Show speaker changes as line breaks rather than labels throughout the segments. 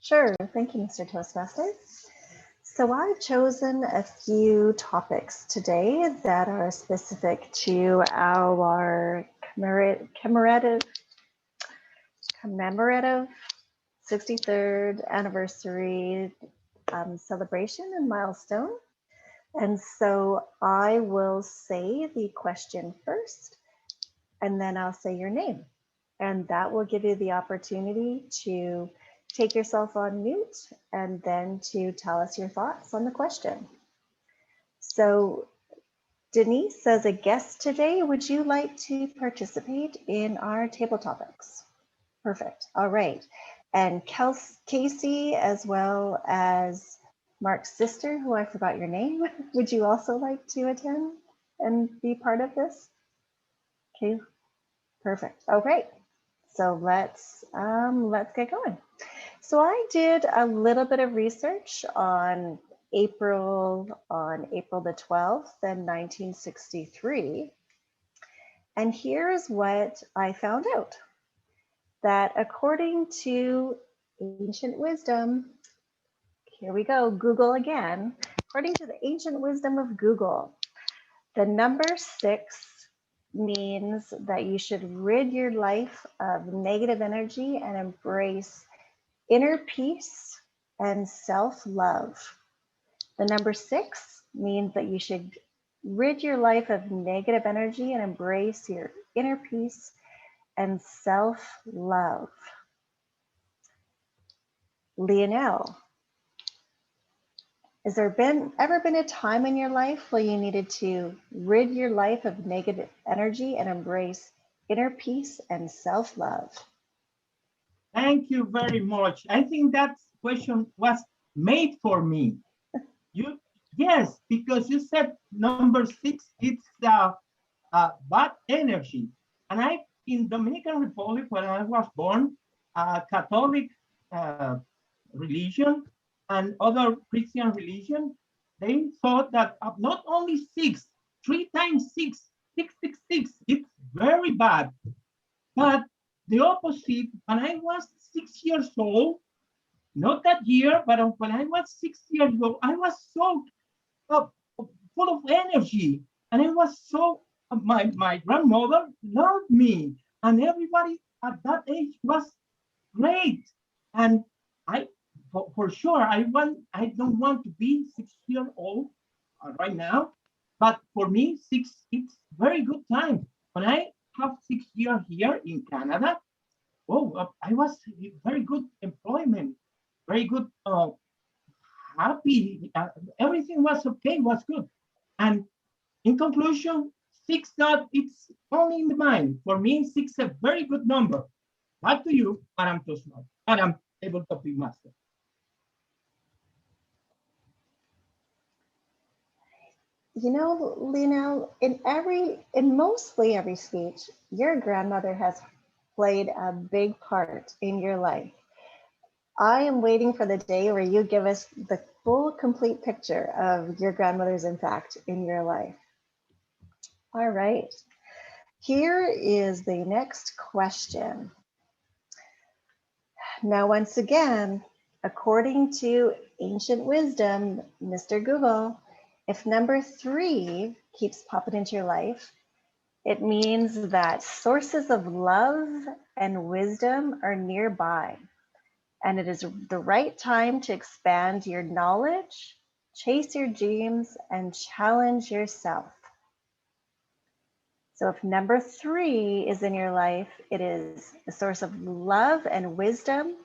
Sure, thank you, Mr. Toastmaster. So I've chosen a few topics today that are specific to our commemorative 63rd anniversary celebration and milestone. And so I will say the question first, and then I'll say your name. And that will give you the opportunity to take yourself on mute and then to tell us your thoughts on the question. So Denise, as a guest today, would you like to participate in our table topics? Perfect. All right. And Casey, as well as Mark's sister, who I forgot your name, would you also like to attend and be part of this? Okay, perfect. Okay, so let's get going. So I did a little bit of research on April the 12th in 1963. And here's what I found out. That according to ancient wisdom, here we go, Google again. According to the ancient wisdom of Google, the number 6 means that you should rid your life of negative energy and embrace inner peace and self-love. The number 6 means that you should rid your life of negative energy and embrace your inner peace and self-love. Lionel, has there ever been a time in your life where you needed to rid your life of negative energy and embrace inner peace and self-love?
Thank you very much. I think that question was made for me. Yes, because you said number 6, it's bad energy. And in Dominican Republic, when I was born, Catholic religion and other Christian religion, they thought that not only 6, 3 times 6, 666, it's very bad. But the opposite, when I was 6 years old, not that year, but when I was 6 years old, I was so full of energy. And I was so, my grandmother loved me. And everybody at that age was great. And I, for sure, I don't want to be 6 years old right now. But for me, 6, it's very good time. When I have 6 years here in Canada, I was very good employment, very good, happy. Everything was okay, was good. And in conclusion, 6 not, it's only in the mind. For me, 6 is a very good number. Back to you, Madam Toastmaster, Madam Table Topic Master.
You know, Lionel, in mostly every speech, your grandmother has played a big part in your life. I am waiting for the day where you give us the full, complete picture of your grandmother's impact in your life. All right, here is the next question. Now, once again, according to ancient wisdom, Mr. Google, if number 3 keeps popping into your life, it means that sources of love and wisdom are nearby. And it is the right time to expand your knowledge, chase your dreams, and challenge yourself. So if number 3 is in your life, it is a source of love and wisdom,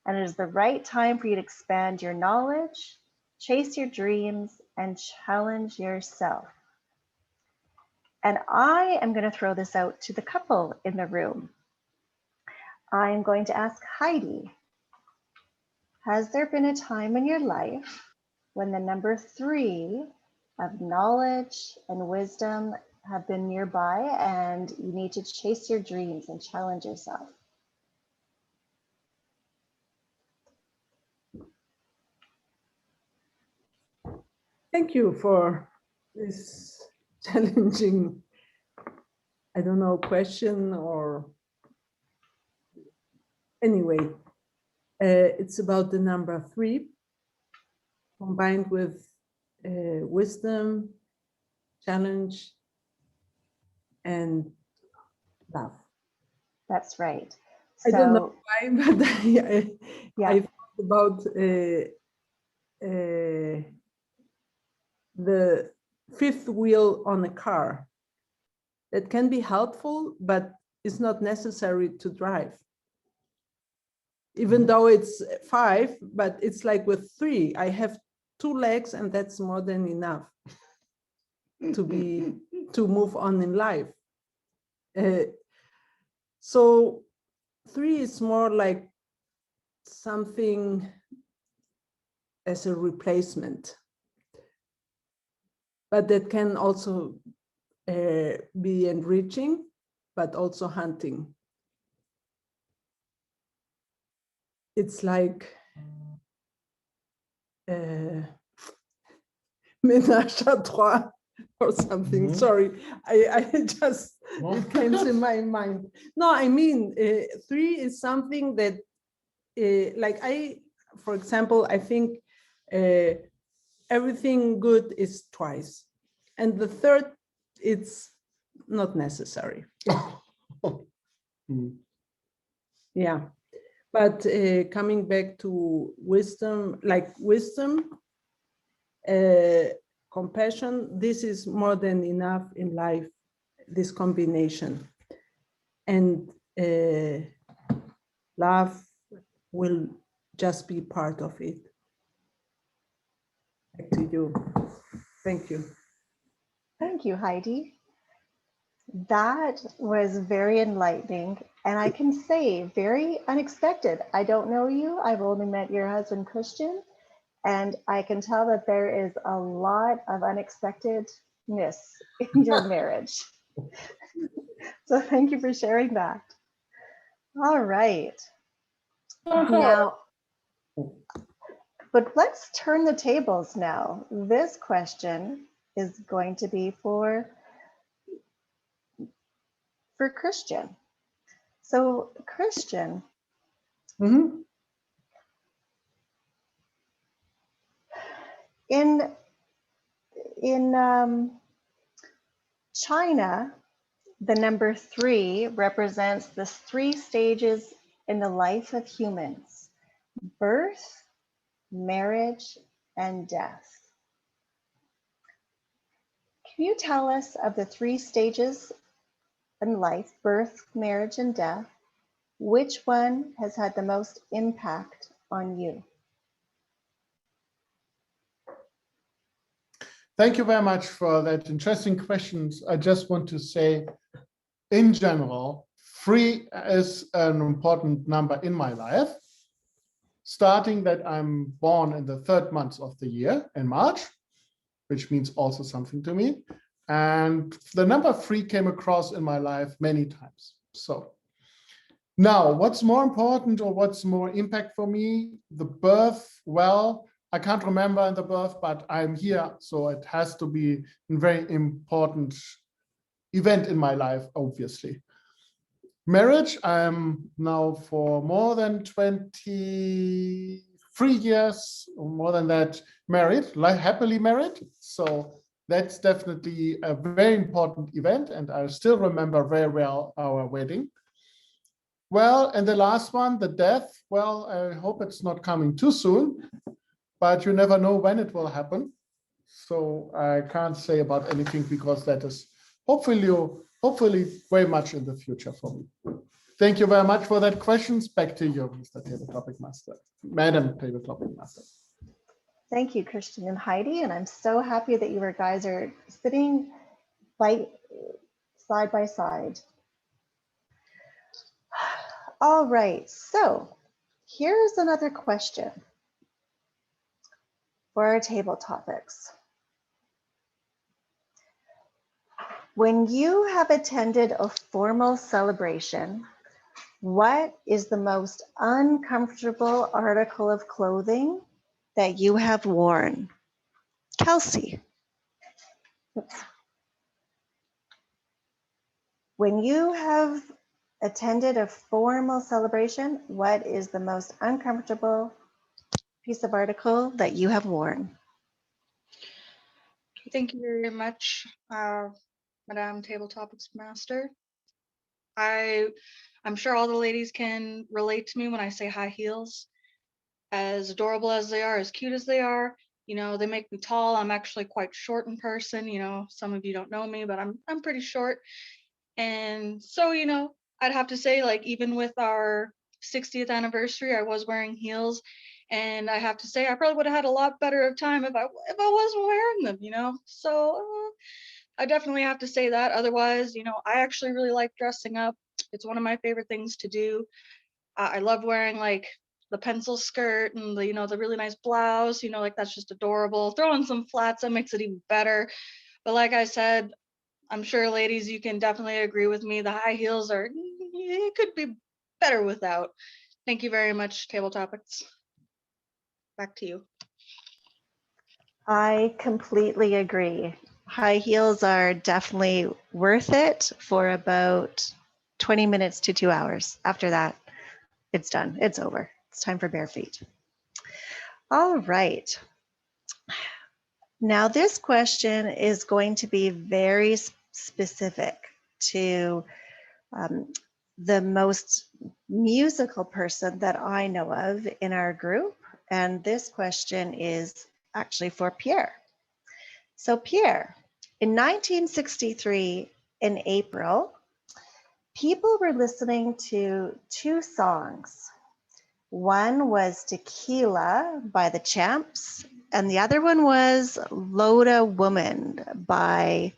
and it is the right time for you to expand your knowledge, chase your dreams, and challenge yourself. And I am going to throw this out to the couple in the room. I'm going to ask Heidi, has there been a time in your life when the number 3 of knowledge and wisdom have been nearby and you need to chase your dreams and challenge yourself?
Thank you for this challenging, I don't know, question or anyway. It's about the number 3 combined with wisdom, challenge, and love.
That's right.
I don't know
So,
why, but
yeah,
I thought about the fifth wheel on a car. That can be helpful, but it's not necessary to drive. Even though it's 5, but it's like with 3, I have 2 legs and that's more than enough to move on in life. So 3 is more like something as a replacement, but that can also be enriching, but also hunting. It's like ménage à trois or something.
Mhm.
Sorry, I just, it came to my mind. No, I mean, 3 is something that, like for example, I think everything good is twice. And the third, it's not necessary.
Mm.
Yeah. But coming back to wisdom, like wisdom, compassion, this is more than enough in life, this combination. And love will just be part of it. Back to you. Thank you.
thank you, Heidi. That was very enlightening, and I can say very unexpected. I don't know you. I've only met your husband, Christian, and I can tell that there is a lot of unexpectedness in your marriage. So thank you for sharing that. All right. Now, but let's turn the tables now. This question is going to be for Christian. So Christian,
Mhm.
in China, the number 3 represents the 3 stages in the life of humans: birth, marriage, and death. Can you tell us of the 3 stages in life, birth, marriage, and death, which one has had the most impact on you?
Thank you very much for that interesting questions. I just want to say, in general, 3 is an important number in my life. Starting that I'm born in the 3rd month of the year in March, which means also something to me. And the number 3 came across in my life many times. So now what's more important or what's more impact for me? The birth, well, I can't remember in the birth, but I'm here. So it has to be a very important event in my life, obviously. Marriage, I'm now for more than 23 years, or more than that, married, happily married. So that's definitely a very important event. And I still remember very well our wedding. Well, and the last one, the death. Well, I hope it's not coming too soon, but you never know when it will happen. So I can't say about anything because that is hopefully very much in the future for me. Thank you very much for that questions. Back to you, Mr. Table Topic Master, Madam Table Topic Master.
Thank you, Christian and Heidi. And I'm so happy that you guys are sitting side by side. All right, so here's another question for our table topics. When you have attended a formal celebration, what is the most uncomfortable article of clothing that you have worn? Kelsey. When you have attended a formal celebration, what is the most uncomfortable piece of article that you have worn?
Thank you very much, Madame Table Topics Master. I'm sure all the ladies can relate to me when I say high heels. As adorable as they are, as cute as they are, you know, they make me tall. I'm actually quite short in person. You know, some of you don't know me, but I'm pretty short. And so, you know, I'd have to say, like, even with our 60th anniversary, I was wearing heels. And I have to say, I probably would have had a lot better of time if I wasn't wearing them, you know. So I definitely have to say that. Otherwise, you know, I actually really like dressing up. It's one of my favorite things to do. I love wearing like the pencil skirt and the, you know, the really nice blouse, you know, like that's just adorable. Throw in some flats, that makes it even better. But like I said, I'm sure ladies, you can definitely agree with me. The high heels are, it could be better without. Thank you very much, Table Topics. Back to you.
I completely agree. High heels are definitely worth it for about 20 minutes to 2 hours. After that, it's done. It's over. It's time for bare feet. All right. Now, this question is going to be very specific to the most musical person that I know of in our group. And this question is actually for Pierre. So Pierre, in 1963, in April, people were listening to two songs. One was Tequila by the Champs, and the other one was Loda Woman by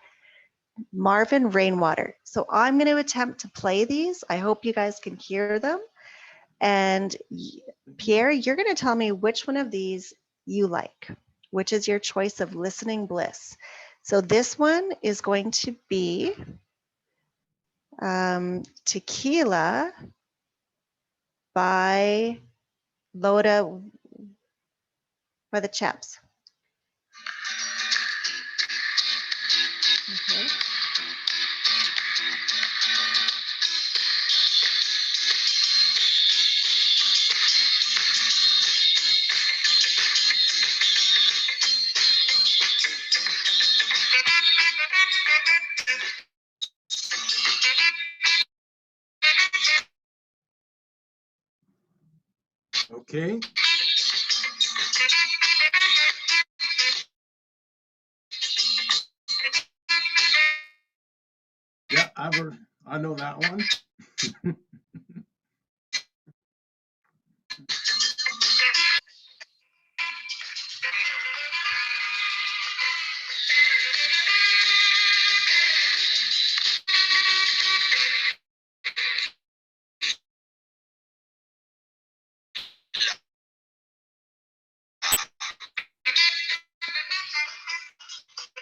Marvin Rainwater. So I'm going to attempt to play these. I hope you guys can hear them. And Pierre, you're going to tell me which one of these you like, which is your choice of listening bliss. So this one is going to be Tequila by Loda by the Chaps. Okay.
Okay. Yeah, I know that one.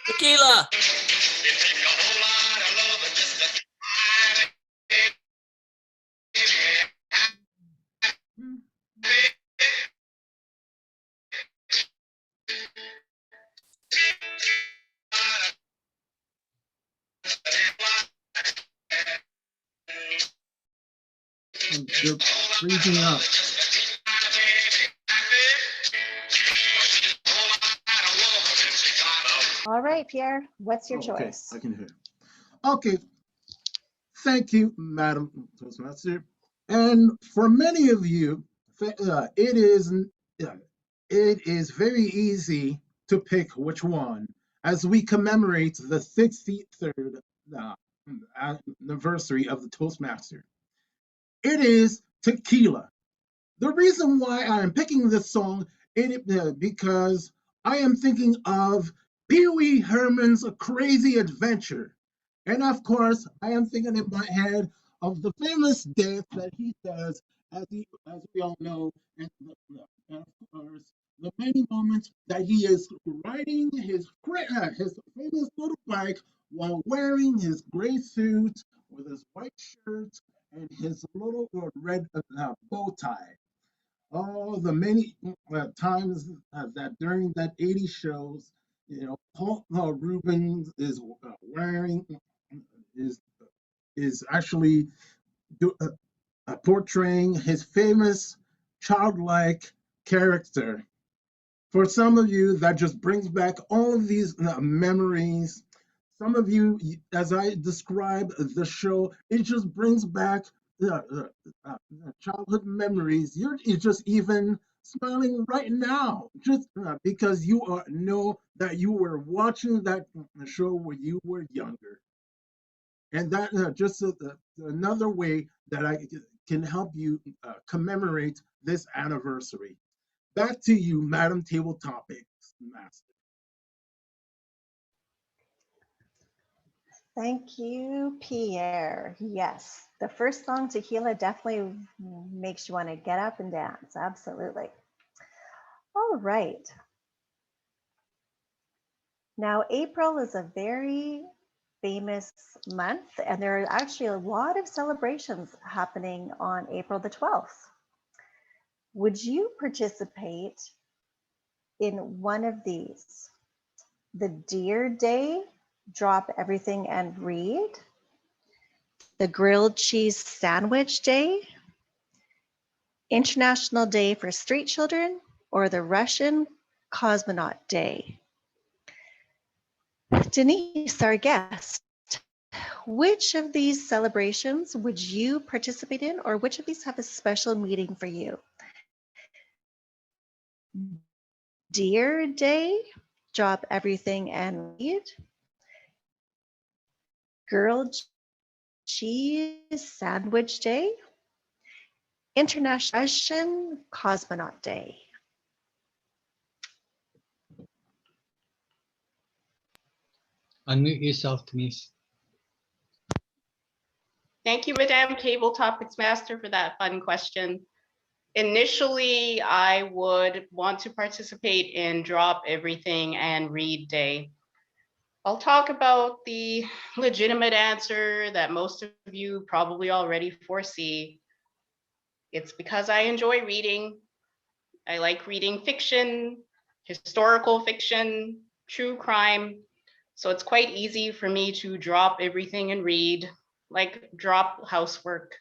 Tequila.
You're freezing up.
All right, Pierre, what's your
Okay,
choice?
I can hear. Okay, thank you, Madam Toastmaster. And for many of you, it is very easy to pick which one as we commemorate the 63rd anniversary of the Toastmaster. It is Tequila. The reason why I am picking this song because I am thinking of Pee Wee Herman's Crazy Adventure. And of course, I am thinking in my head of the famous dance that he does, as we all know, and of course, the many moments that he is riding his famous little bike while wearing his gray suit with his white shirt and his little red bow tie. Oh, the many times that during that 80 shows, you know, Paul Rubens is wearing is actually portraying his famous childlike character. For some of you, that just brings back all of these memories. Some of you, as I describe the show, it just brings back childhood memories. You're just even smiling right now, just because you know that you were watching that show when you were younger. And that just another way that I can help you commemorate this anniversary. Back to you, Madam Table Topics Master.
Thank you, Pierre. Yes, the first song, Tequila, definitely makes you want to get up and dance. Absolutely. All right. Now, April is a very famous month, and there are actually a lot of celebrations happening on April the 12th. Would you participate in one of these? The Deer Day, drop everything and read. The Grilled Cheese Sandwich Day, International Day for Street Children, or the Russian Cosmonaut Day? Denise, our guest, which of these celebrations would you participate in, or which of these have a special meaning for you? Deer Day, drop everything and read. Grilled Cheese Sandwich Day, International Russian Cosmonaut Day.
Unmute yourself, Denise.
Thank you, Madame Table Topics Master, for that fun question. Initially, I would want to participate in Drop Everything and Read Day. I'll talk about the legitimate answer that most of you probably already foresee. It's because I enjoy reading. I like reading fiction, historical fiction, true crime. So it's quite easy for me to drop everything and read, like drop housework,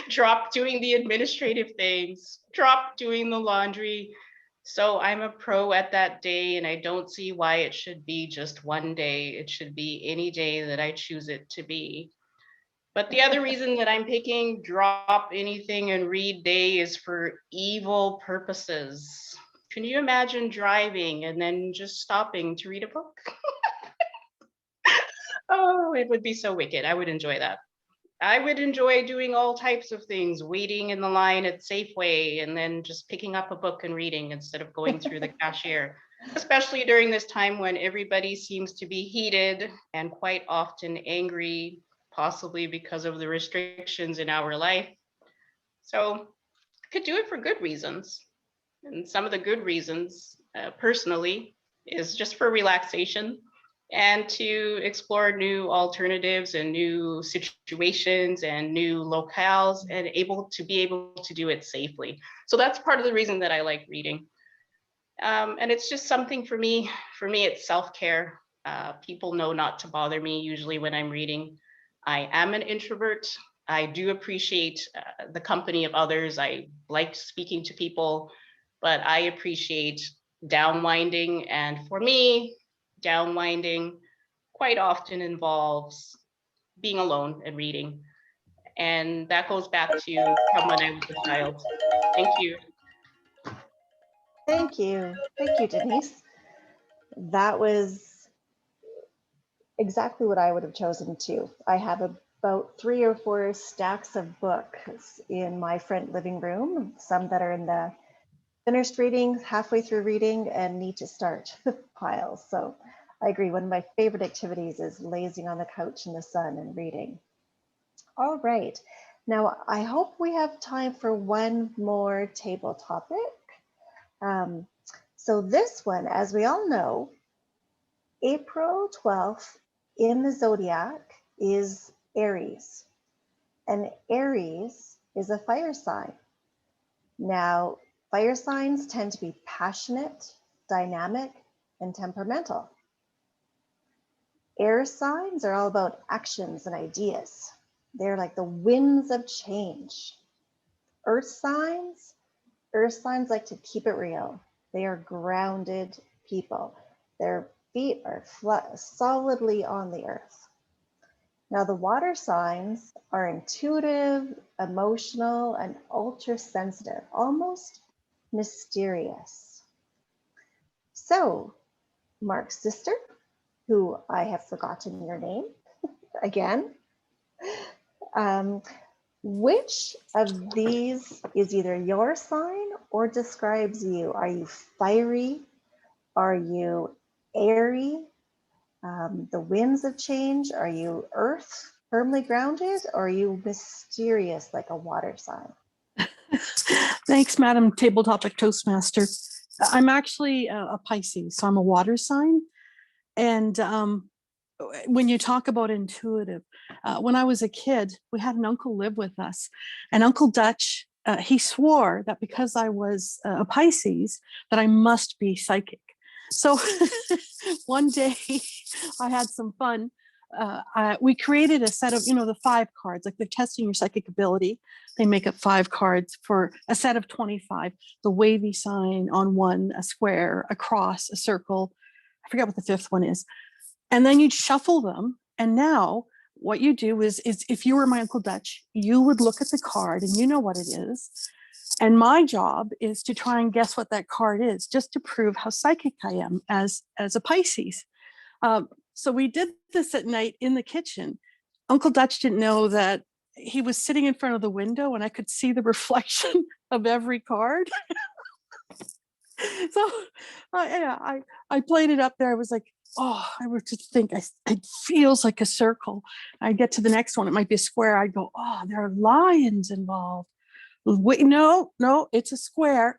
drop doing the administrative things, drop doing the laundry. So I'm a pro at that day, and I don't see why it should be just one day. It should be any day that I choose it to be. But the other reason that I'm picking drop anything and read day is for evil purposes. Can you imagine driving and then just stopping to read a book? Oh, it would be so wicked. I would enjoy that. I would enjoy doing all types of things, waiting in the line at Safeway and then just picking up a book and reading instead of going through the cashier, especially during this time when everybody seems to be heated and quite often angry, possibly because of the restrictions in our life. So I could do it for good reasons. And some of the good reasons, personally, is just for relaxation and to explore new alternatives and new situations and new locales and able to do it safely. So that's part of the reason that I like reading. And it's just something for me. For me, it's self-care. People know not to bother me usually when I'm reading. I am an introvert. I do appreciate the company of others. I like speaking to people, but I appreciate downwinding. And for me, downwinding quite often involves being alone and reading. And that goes back to from when I was a child. Thank you.
Thank you. Thank you, Denise. That was exactly what I would have chosen too. I have about 3 or 4 stacks of books in my front living room, some that are in the finished reading, halfway through reading, and need to start piles. So I agree. One of my favorite activities is lazing on the couch in the sun and reading. All right. Now, I hope we have time for one more table topic. So this one, as we all know, April 12th in the zodiac is Aries. And Aries is a fire sign. Now, fire signs tend to be passionate, dynamic, and temperamental. Air signs are all about actions and ideas. They're like the winds of change. Earth signs like to keep it real. They are grounded people. Their feet are solidly on the earth. Now the water signs are intuitive, emotional, and ultra sensitive, almost mysterious. So, Mark's sister, who I have forgotten your name again, which of these is either your sign or describes you? Are you fiery? Are you airy? The winds of change? Are you earth, firmly grounded? Or are you mysterious like a water sign?
Thanks, Madam Table Topic Toastmaster. I'm actually a Pisces, so I'm a water sign. And when you talk about intuitive, when I was a kid, we had an uncle live with us, and Uncle Dutch, he swore that because I was a Pisces, that I must be psychic. So one day I had some fun. We created a set of, the 5 cards, like they're testing your psychic ability. They make up 5 cards for a set of 25, the wavy sign on one, a square, a cross, a circle. I forget what the 5th one is. And then you'd shuffle them. And now what you do is if you were my Uncle Dutch, you would look at the card and you know what it is. And my job is to try and guess what that card is, just to prove how psychic I am as a Pisces. So we did this at night in the kitchen. Uncle Dutch didn't know that he was sitting in front of the window and I could see the reflection of every card. So I played it up there. I was like, oh, I were to think, it feels like a circle. I get to the next one, it might be a square. I'd go, oh, there are lions involved. Wait, no, it's a square.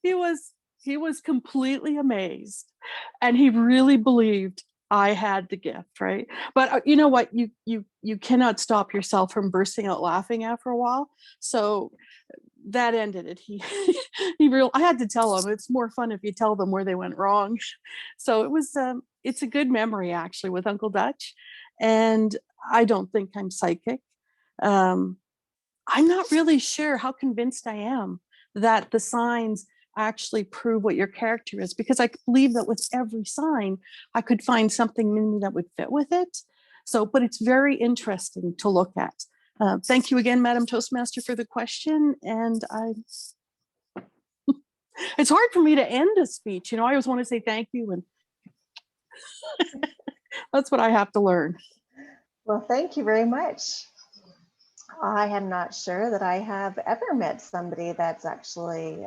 He was completely amazed, and he really believed I had the gift, right? But you know what? You cannot stop yourself from bursting out laughing after a while. So that ended it. I had to tell him it's more fun if you tell them where they went wrong. So it's a good memory actually with Uncle Dutch, and I don't think I'm psychic. I'm not really sure how convinced I am that the signs actually prove what your character is, because I believe that with every sign, I could find something in me that would fit with it. So, but it's very interesting to look at. Thank you again, Madam Toastmaster, for the question. And it's hard for me to end a speech. I always want to say thank you, and that's what I have to learn.
Well, thank you very much. I am not sure that I have ever met somebody that's actually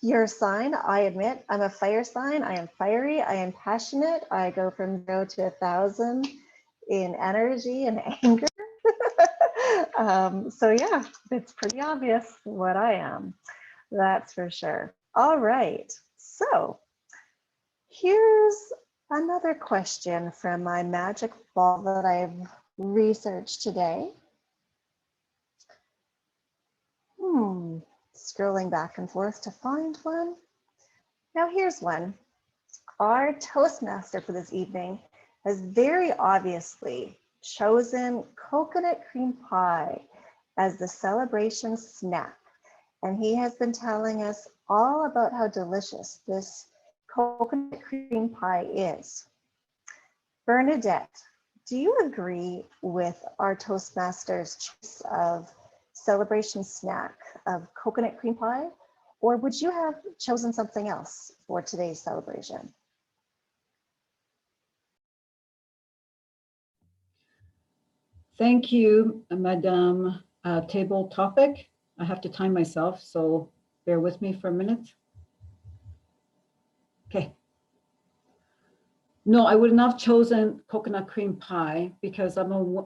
your sign. I admit I'm a fire sign. I am fiery. I am passionate. I go from 0 to 1,000 in energy and anger. So yeah, it's pretty obvious what I am. That's for sure. All right. So here's another question from my magic ball that I've researched today. Scrolling back and forth to find one. Now here's one. Our Toastmaster for this evening has very obviously chosen coconut cream pie as the celebration snack. And he has been telling us all about how delicious this coconut cream pie is. Bernadette, do you agree with our Toastmaster's choice of celebration snack of coconut cream pie, or would you have chosen something else for today's celebration?
Thank you, Madame Table Topic. I have to time myself, so bear with me for a minute. Okay. No, I would not have chosen coconut cream pie because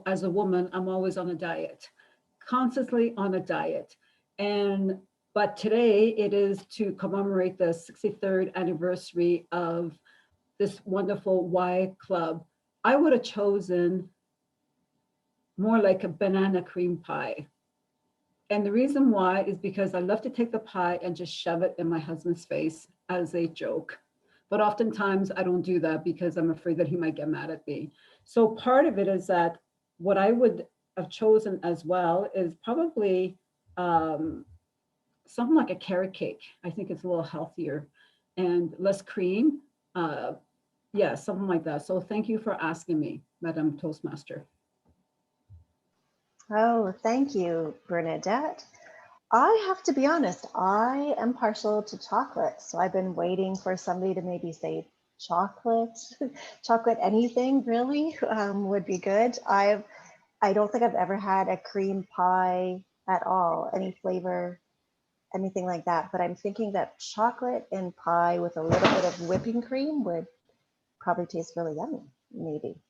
as a woman, I'm always on a diet, constantly on a diet. But today it is to commemorate the 63rd anniversary of this wonderful Y Club. I would have chosen more like a banana cream pie. And the reason why is because I love to take the pie and just shove it in my husband's face as a joke. But oftentimes I don't do that because I'm afraid that he might get mad at me. So part of it is that what I would have chosen as well is probably something like a carrot cake. I think it's a little healthier and less cream. Yeah, something like that. So thank you for asking me, Madam Toastmaster.
Oh, thank you, Bernadette. I have to be honest, I am partial to chocolate. So I've been waiting for somebody to maybe say chocolate, chocolate anything really would be good. I don't think I've ever had a cream pie at all, any flavor, anything like that. But I'm thinking that chocolate and pie with a little bit of whipping cream would probably taste really yummy, maybe.